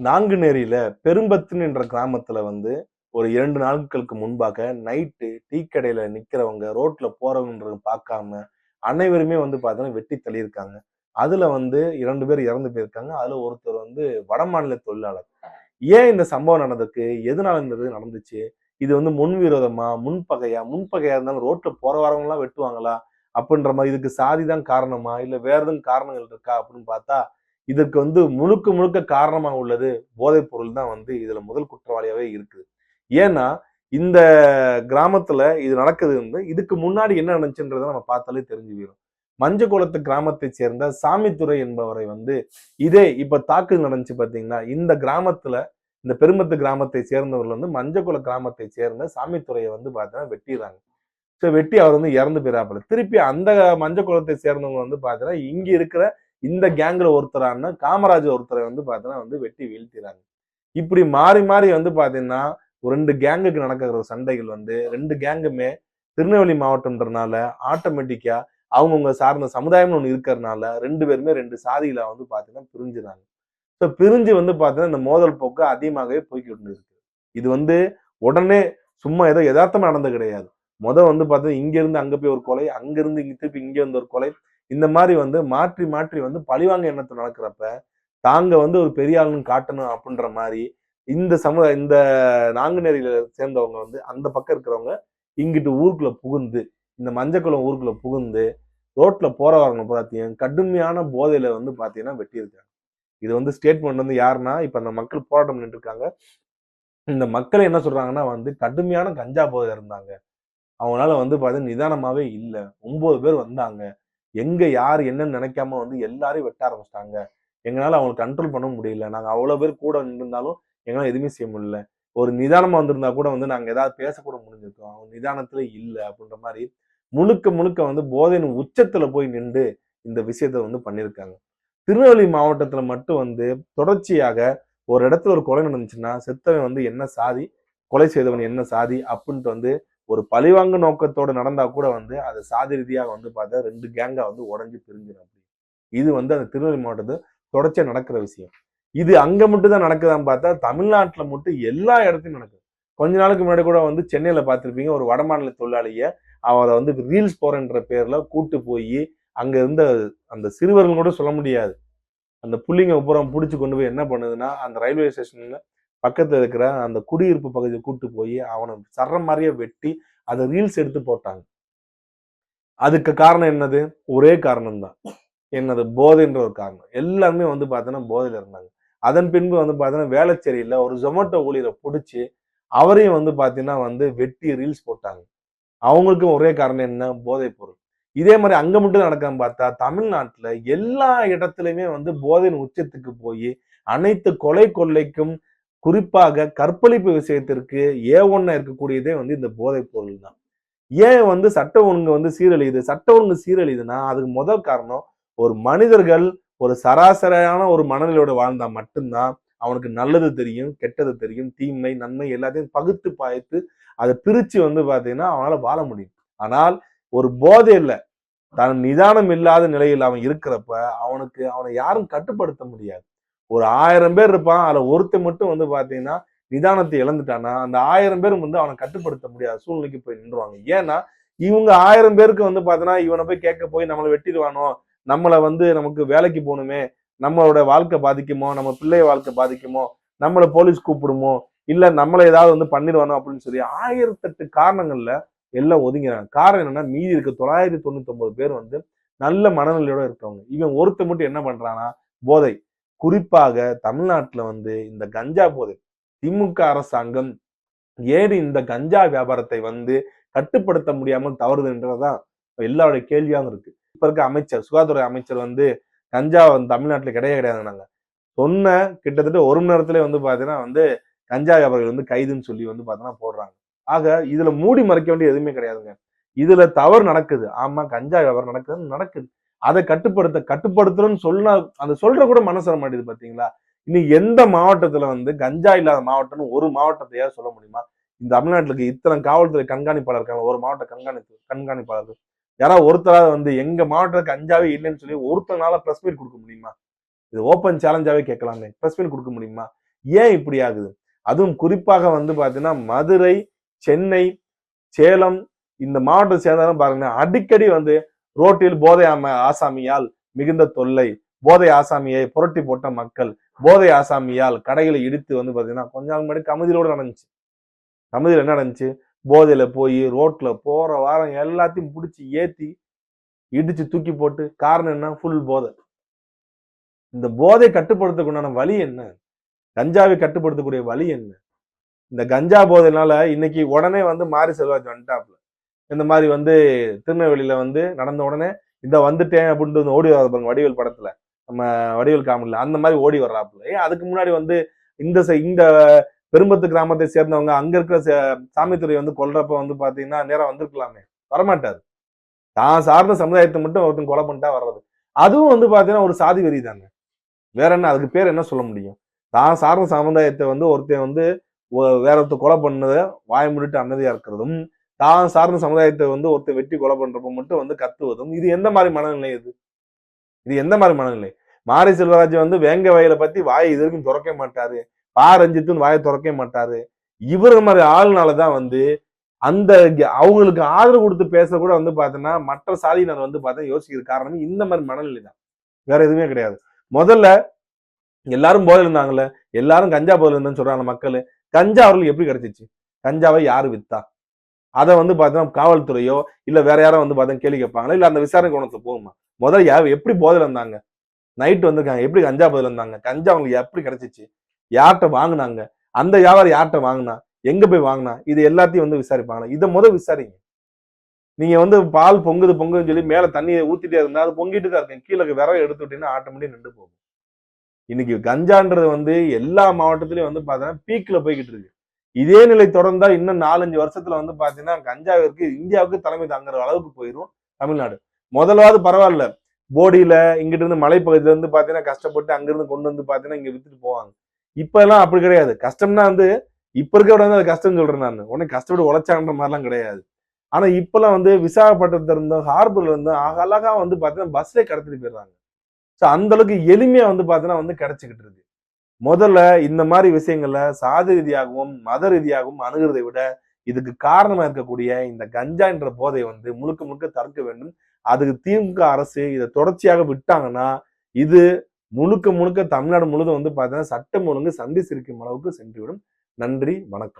நாங்குநேரியில பெரும்பத்துன்னு என்ற கிராமத்துல வந்து ஒரு 2 நாட்களுக்கு முன்பாக நைட்டு டீ கடையில நிக்கிறவங்க, ரோட்ல போறவங்கன்றத பார்க்காம அனைவருமே வந்து பார்த்தீங்கன்னா வெட்டி தள்ளியிருக்காங்க. அதுல வந்து 2 பேர் இறந்து போயிருக்காங்க. அதுல ஒருத்தர் வந்து வடமாநில தொழிலாளர். ஏன் இந்த சம்பவம் நடந்திருக்கு? எதனால இந்த இது நடந்துச்சு? இது வந்து முன்விரோதமா? முன்பகையா? முன்பகையா இருந்தாலும் ரோட்ல போற வரவங்கலாம் வெட்டுவாங்களா? அப்படின்ற மாரி இதுக்கு சாதி தான் காரணமா? இல்ல வேற எதுவும் காரணங்கள் இருக்கா? அப்படின்னு பார்த்தா, இதற்கு வந்து முழுக்க முழுக்க காரணமா உள்ளது போதைப் பொருள் தான் வந்து இதுல முதல் குற்றவாளியாவே இருக்குது. ஏன்னா, இந்த கிராமத்துல இது நடக்குது வந்து இதுக்கு முன்னாடி என்ன நடந்துச்சுன்றத நம்ம பார்த்தாலே தெரிஞ்சு போயிரும். மஞ்சக்குளத்து கிராமத்தைச் சேர்ந்த சாமித்துரை என்பவரை வந்து இதே இப்ப தாக்குதல் நடந்துச்சு பார்த்தீங்களா? இந்த கிராமத்துல இந்த பெரும்பத்து கிராமத்தை சேர்ந்தவர்கள் வந்து மஞ்சக்குள கிராமத்தை சேர்ந்த சாமித்துரைய வந்து பார்த்தீங்கன்னா வெட்டிர்றாங்க. ஸோ வெட்டி அவர் வந்து இறந்து போயிறாப்புல. திருப்பி அந்த மஞ்சக்குளத்தை சேர்ந்தவங்க வந்து பார்த்தீங்கன்னா, இங்க இருக்கிற இந்த கேங்ல ஒருத்தரான காமராஜ் ஒருத்தரை வந்து பார்த்தீங்கன்னா வந்து வெட்டி வீழ்த்திறாங்க. இப்படி மாறி மாறி வந்து பார்த்தீங்கன்னா, 2 கேங்குக்கு நடக்கிற சண்டைகள் வந்து 2 கேங்குமே திருநெல்வேலி மாவட்டம்ன்றனால ஆட்டோமேட்டிக்கா அவங்கவங்க சார்ந்த சமுதாயம்னு ஒண்ணு இருக்கிறனால 2 பேருமே 2 சாதியில வந்து பார்த்தீங்கன்னா பிரிஞ்சுறாங்க. ஸோ பிரிஞ்சு வந்து பார்த்தீங்கன்னா, இந்த மோதல் போக்கு அதிகமாகவே போய்க்கிட்டு இருக்கு. இது வந்து உடனே சும்மா ஏதோ எதார்த்தமா நடந்தது கிடையாது. வந்து பார்த்தீங்கன்னா, இங்க இருந்து அங்க போய் ஒரு கொலை, அங்க இருந்து இங்க திருப்பி இங்க வந்து ஒரு கொலை. இந்த மாரி வந்து மாற்றி மாற்றி வந்து பழிவாங்க எண்ணத்துல நடக்கிறப்ப, தாங்க வந்து ஒரு பெரிய ஆளுன்னு காட்டணும் அப்படின்ற மாரி, இந்த நாங்குநேரியில சேர்ந்தவங்க வந்து அந்த பக்கம் இருக்கிறவங்க, இங்கிட்டு ஊருக்குள்ள புகுந்து, இந்த மஞ்சக்குளம் ஊருக்குள்ள புகுந்து, ரோட்ல போற வரவங்க எல்லாத்தையும் கடுமையான போதையில வந்து பார்த்தீங்கன்னா வெட்டியிருக்காங்க. இது வந்து ஸ்டேட்மெண்ட் வந்து யாருன்னா, இப்ப அந்த மக்கள் போராட்டம் பண்ணிட்டு இருக்காங்க. இந்த மக்கள் என்ன சொல்றாங்கன்னா வந்து கடுமையான கஞ்சா போதையில இருந்தாங்க. அவங்களால வந்து பார்த்தீங்கன்னா நிதானமாவே இல்ல. 9 பேர் வந்தாங்க. எங்க யார் என்னன்னு நினைக்காம வந்து எல்லாரையும் வெட்ட ஆரம்பிச்சுட்டாங்க. எங்களால அவங்கள கண்ட்ரோல் பண்ண முடியல. நாங்க அவ்வளோ பேர் கூட நின்னுருந்தாலும் எங்களால எதுவுமே செய்ய முடியல. ஒரு நிதானமா வந்திருந்தா கூட வந்து நாங்க ஏதாவது பேசக்கூட முடிஞ்சிருக்கும். அவங்க நிதானத்திலே இல்ல அப்படின்ற மாரி முழுக்க முழுக்க வந்து போதையின் உச்சத்துல போய் நிண்டு இந்த விஷயத்த வந்து பண்ணியிருக்காங்க. திருநெல்வேலி மாவட்டத்துல மட்டும் வந்து தொடர்ச்சியாக ஒரு இடத்துல ஒரு கொலை நடந்துச்சுன்னா, செத்தவன் வந்து என்ன சாதி, கொலை செய்தவன் என்ன சாதி அப்படின்ட்டு வந்து ஒரு பழிவாங்கு நோக்கத்தோட நடந்தா கூட வந்து அது சாதி ரீதியா வந்து பார்த்தா 2 கேங்கா வந்து உடைஞ்சு பிரிஞ்சிடும். இது வந்து அந்த திருநெல்வேலி மாவட்டத்துல தொடர்ச்சியா நடக்கிற விஷயம். இது அங்க மட்டும் தான் நடக்குதான்னு பார்த்தா, தமிழ்நாட்டுல மட்டும் எல்லா இடத்துலயும் நடக்குது. கொஞ்ச நாளுக்கு முன்னாடி கூட வந்து சென்னையில பார்த்திருப்பீங்க. ஒரு வடமாநில தொழிலாளிய அவர வந்து ரீல்ஸ் போறேன்ற பேர்ல கூட்டு போயி, அங்க இருந்த அந்த சிறுவர்கள்னு கூட சொல்ல முடியாது. அந்த புள்ளைங்க பூரா புடிச்சு கொண்டு போய் என்ன பண்ணுதுன்னா, அந்த ரயில்வே ஸ்டேஷன்ல பக்கத்துல இருக்கிற அந்த குடியிருப்பு பகுதியில கூட்டு போயி, அவன சர்ற மாரியே வெட்டி, அத ரீல்ஸ் எடுத்து போட்டாங்க. அதுக்கு காரணம் என்னது? ஒரே காரணம் தான். என்னது? போதைன்ற ஒரு காரணம். எல்லாருமே வந்து பார்த்தீங்கன்னா, போதையில இருந்தாங்க. அதன் பின்பு வந்து பார்த்தீங்கன்னா, வேளச்சேரியில ஒரு Zomato ஊழியர புடிச்சு, அவரையும் வந்து பார்த்தீங்கன்னா வந்து வெட்டி ரீல்ஸ் போட்டாங்க. அவங்களுக்கும் ஒரே காரணம் என்ன? போதைப் பொருள். இதே மாரி அங்க மட்டும் நடக்கான்னு பார்த்தா, தமிழ்நாட்டுல எல்லா இடத்துலயுமே வந்து போதையின் உச்சத்துக்கு போயி, அனைத்து கொலை, கொள்ளைக்கும் குறிப்பாக கற்பழிப்பு விஷயத்திற்கு A1 இருக்கக்கூடியதே வந்து இந்த போதைப் பொருள் தான். ஏன் வந்து சட்ட ஒழுங்கு வந்து சீரழியுது? சட்ட ஒழுங்கு சீரழியுதுன்னா, அதுக்கு முதல் காரணம் ஒரு மனிதர்கள் ஒரு சராசரியான ஒரு மனநிலையோட வாழ்ந்தா மட்டும்தான், அவனுக்கு நல்லது தெரியும், கெட்டது தெரியும், தீமை, நன்மை எல்லாத்தையும் பகுத்து பாய்த்து, அத பிரிச்சு வந்து பார்த்தீங்கன்னா, அவனால வாழ முடியும். ஆனால் ஒரு போதையில தன் நிதானம் இல்லாத நிலையில் அவன் இருக்கிறப்ப, அவன யாரும் கட்டுப்படுத்த முடியாது. ஒரு 1000 பேர் இருப்பான். அதுல ஒருத்தன் மட்டும் வந்து பார்த்தீங்கன்னா, நிதானத்தை இழந்துட்டான்னா, அந்த 1000 பேரும் வந்து அவன கட்டுப்படுத்த முடியாத சூழ்நிலைக்கு போய் நின்றுவாங்க. ஏன்னா, இவங்க 1000 பேருக்கு வந்து பார்த்தீங்கன்னா, இவன போய் கேட்க போய் நம்மள வெட்டிருவானோ, நம்மள வந்து நமக்கு வேலைக்கு போணுமே, நம்மளோட வாழ்க்கை பாதிக்குமோ, நம்ம பிள்ளை வாழ்க்கை பாதிக்குமோ, நம்மள போலீஸ் கூப்பிடுமோ, இல்ல நம்மள ஏதாவது வந்து பண்ணிருவானோ அப்படின்னு சொல்லி 1008 காரணங்கள்ல எல்லாம் ஒதுங்கிறாங்க. காரணம் என்னன்னா, மீதி இருக்க 999 பேர் வந்து நல்ல மனநிலையோட இருக்கவங்க. இவன் ஒருத்தன் மட்டும் என்ன பண்றான்னா, போதை. குறிப்பாக தமிழ்நாட்டுல வந்து இந்த கஞ்சா போதை. திமுக அரசாங்கம் ஏன் இந்த கஞ்சா வியாபாரத்தை வந்து கட்டுப்படுத்த முடியாமல் தவறுதுன்றதுதான் எல்லாருடைய கேள்வியாவும் இருக்கு. இப்ப இருக்க அமைச்சர், சுகாதாரத்துறை அமைச்சர் வந்து கஞ்சா வந்து தமிழ்நாட்டுல கிடையவே கிடையாதுன்னாங்க. சொன்ன கிட்டத்தட்ட 1 மணி நேரத்திலே வந்து பாத்தீங்கன்னா வந்து கஞ்சா வியாபாரிகள் வந்து கைதுன்னு சொல்லி வந்து பாத்தீங்கன்னா போடுறாங்க. ஆக இதுல மூடி மறைக்க வேண்டிய எதுவுமே கிடையாதுங்க. இதுல தவறு நடக்குது. ஆமா, கஞ்சா வியாபாரம் நடக்குது. அதை கட்டுப்படுத்துறோம்னு சொன்னா அந்த சொல்ற கூட மனசு வர மாட்டேங்குது பாத்தீங்களா? இன்னைக்கு எந்த மாவட்டத்துல வந்து கஞ்சா இல்லாத மாவட்டம்னு ஒரு மாவட்டத்தையாவது சொல்ல முடியுமா? இந்த தமிழ்நாட்டுல இருக்க இத்தனை காவல்துறை கண்காணிப்பாளர் இருக்காங்க. ஒரு மாவட்ட கண்காணிப்பாளர்கள். யாராவது ஒருத்தராவது வந்து எங்க மாவட்டத்துல கஞ்சாவே இல்லைன்னு சொல்லி ஒருத்தனால பிரஸ் மீட் கொடுக்க முடியுமா? இது ஓப்பன் சேலஞ்சாவே கேட்கலாமே. பிரஸ் மீட் கொடுக்க முடியுமா? ஏன் இப்படி ஆகுது? அதுவும் குறிப்பாக வந்து பாத்தீங்கன்னா மதுரை, சென்னை, சேலம் இந்த மாவட்டத்தை சேர்ந்தவங்க பாருங்க அடிக்கடி வந்து ரோட்டில் போதை ஆசாமியால் மிகுந்த தொல்லை, போதை ஆசாமியை புரட்டி போட்ட மக்கள், போதை ஆசாமியால் கடைகளை இடித்து வந்து பாத்தீங்கன்னா கொஞ்ச நாள் முன்னாடி கமுதியில நடந்துச்சு. கமுதியில என்ன நடந்துச்சு? போதையில போய் ரோட்ல போற வாரம் எல்லாத்தையும் பிடிச்சி ஏத்தி இடிச்சு தூக்கி போட்டு காரணம் என்ன? ஃபுல் போதை. இந்த போதை கட்டுப்படுத்தக்கூடிய வழி என்ன? கஞ்சாவை கட்டுப்படுத்தக்கூடிய வழி என்ன? இந்த கஞ்சா போதைனால இன்னைக்கு உடனே வந்து மாரி செல்வராஜ் வந்துட்டாப்ல. இந்த மாதிரி வந்து திருநெல்வேலியில வந்து நடந்த உடனே இந்த வந்துட்டேன் அப்படின்ட்டு ஓடி வர பாருங்க வடிவேல் படத்துல நம்ம வடிவேல் காமெடியில அந்த மாதிரி ஓடி வர்றாப்புல. ஏன் அதுக்கு முன்னாடி வந்து இந்த பெரும்பத்து கிராமத்தை சேர்ந்தவங்க அங்க இருக்கிற சாமித்துறை வந்து கொல்றப்ப வந்து பாத்தீங்கன்னா நேரம் வந்திருக்கலாமே, வரமாட்டாரு. தான் சார்ந்த சமுதாயத்தை மட்டும் ஒருத்தன் கொலை பண்ணிட்டா வர்றது. அதுவும் வந்து பாத்தீங்கன்னா ஒரு சாதி வெறி தாங்க. வேற என்ன அதுக்கு பேர் என்ன சொல்ல முடியும்? தான் சார்ந்த சமுதாயத்தை வந்து ஒருத்தன் வந்து வேற ஒருத்தர் கொலை பண்ணத வாய மூடிட்டு அமைதியா இருக்கிறதும், தான் சார்ந்த சமுதாயத்தை வந்து ஒருத்தர் வெட்டி கொலை பண்றப்ப மட்டும் வந்து கத்துவதும், இது எந்த மாதிரி மனநிலை இது? இது எந்த மாதிரி மனநிலை? மாரி செல்வராஜ் வந்து வேங்க வயலை பத்தி வாயை இது வரைக்கும் திறக்கவே மாட்டாரு. ரஞ்சித்துன்னு வாயை திறக்கவே மாட்டாரு. இவரு மாதிரி ஆளுனாலதான் வந்து அந்த அவங்களுக்கு ஆதரவு கொடுத்து பேச கூட வந்து பாத்தீங்கன்னா மற்ற சாதியினர் வந்து பார்த்தா யோசிக்கிற காரணம் இந்த மாதிரி மனநிலை தான். வேற எதுவுமே கிடையாது. முதல்ல எல்லாரும் போதையில இருந்தாங்கல்ல, எல்லாரும் கஞ்சா போதையில இருந்தேன்னு சொல்றாங்க மக்கள். கஞ்சா அவர்களுக்கு எப்படி கிடைச்சிச்சு? கஞ்சாவை யாரு வித்தா? அதை வந்து பார்த்தீங்கன்னா காவல்துறையோ இல்ல வேற யாரோ வந்து பார்த்தா கேள்வி கேட்பாங்களா? இல்ல அந்த விசாரணை கோணத்துல போகுமா? முதல்ல எப்படி போதையில இருந்தாங்க? நைட் வந்திருக்காங்க எப்படி கஞ்சா போதையில இருந்தாங்க? கஞ்சா அவங்களுக்கு எப்படி கிடைச்சிச்சு? யார்கிட்ட வாங்கினாங்க? அந்த வியாபாரி யார்கிட்ட வாங்கினா? எங்க போய் வாங்கினா? இது எல்லாத்தையும் வந்து விசாரிப்பாங்களா? இதை விசாரிங்க. நீங்க வந்து பால் பொங்குதுன்னு சொல்லி மேல தண்ணியை ஊத்திட்டே இருந்தா அது பொங்கிட்டு தான் இருக்கும். கீழே விறகு எடுத்து விட்டீங்கன்னா ஆட்டோமேட்டிக் நின்று போகும். இன்னைக்கு கஞ்சான்றது வந்து எல்லா மாவட்டத்திலயும் வந்து பாத்தீங்கன்னா பீக்ல போய்கிட்டு இருக்கு. இதே நிலை தொடர்ந்தா இன்னும் 4-5 வருஷத்துல வந்து பாத்தீங்கன்னா கஞ்சாவிற்கு இந்தியாவுக்கு தலைமை தாங்குற அளவுக்கு போயிடும் தமிழ்நாடு. முதலாவது பரவாயில்ல, போடியில இங்கிட்டு இருந்து மலைப்பகுதியில இருந்து பாத்தீங்கன்னா கஷ்டப்பட்டு அங்கிருந்து கொண்டு வந்து பாத்தீங்கன்னா இங்க வித்துட்டு போவாங்க. இப்ப எல்லாம் அப்படி கிடையாது. கஷ்டம்னா வந்து இப்ப இருக்க விட அது கஷ்டம் சொல்றேன் நான். உடனே கஷ்டப்பட்டு உழைச்சாங்கன்ற மாதிரிலாம் கிடையாது. ஆனா இப்பெல்லாம் வந்து விசாகப்பட்டினத்துல இருந்தும் ஹார்பர்ல இருந்தும் அழகா வந்து பாத்தீங்கன்னா பஸ்ல கடத்திட்டு போயிடுறாங்க. அந்த அளவுக்கு எளிமையா வந்து பாத்தீங்கன்னா வந்து கிடைச்சுக்கிட்டு இருக்கு. முதல்ல இந்த மாதிரி விஷயங்கள்ல சாதி ரீதியாகவும் மத ரீதியாகவும் அணுகிறதை விட இதுக்கு காரணமா இருக்கக்கூடிய இந்த கஞ்சா என்ற போதை வந்து முழுக்க முழுக்க தடுக்க வேண்டும். அதுக்கு திமுக அரசு இதை தொடர்ச்சியாக விட்டாங்கன்னா இது முழுக்க முழுக்க தமிழ்நாடு முழுதும் வந்து பாத்தீங்கன்னா சட்டம் ஒழுங்கு சந்தி சிரிக்கும் அளவுக்கு சென்றுவிடும். நன்றி, வணக்கம்.